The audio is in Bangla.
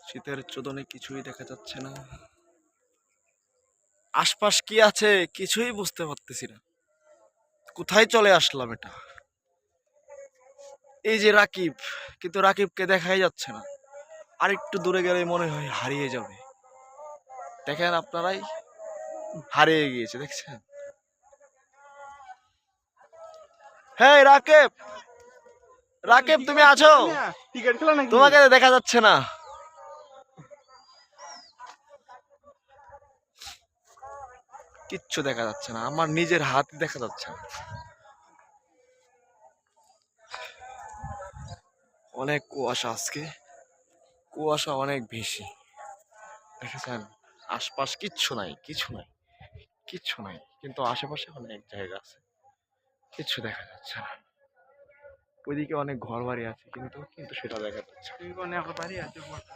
শীতের চোদনে কিছুই দেখা যাচ্ছে না। আশপাশ কি আছে কিছুই বুঝতে পারতেছি না। কোথায় চলে আসলাম এটা? এই যে রাকিব, কিন্তু রাকিবকে দেখাই যাচ্ছে না। আর একটু দূরে গেলে মনে হয় হারিয়ে যাবে। দেখেন আপনারাই, হারিয়ে গিয়েছে, দেখছেন? হ্যাঁ রাকিব, রাকিব তুমি আছো? তোমাকে দেখা যাচ্ছে না। কিচ্ছু দেখা যাচ্ছে না, আমার নিজের হাত দেখা যাচ্ছে না। অনেক কুয়াশা আজকে, কুয়াশা অনেক বেশি, দেখেছেন? আশপাশ কিচ্ছু নাই, কিছু নাই, কিচ্ছু নাই, কিন্তু আশেপাশে অনেক জায়গা আছে, কিচ্ছু দেখা যাচ্ছে না। ওইদিকে অনেক ঘর বাড়ি আছে, কিন্তু কিন্তু সেটা দেখা যাচ্ছে না।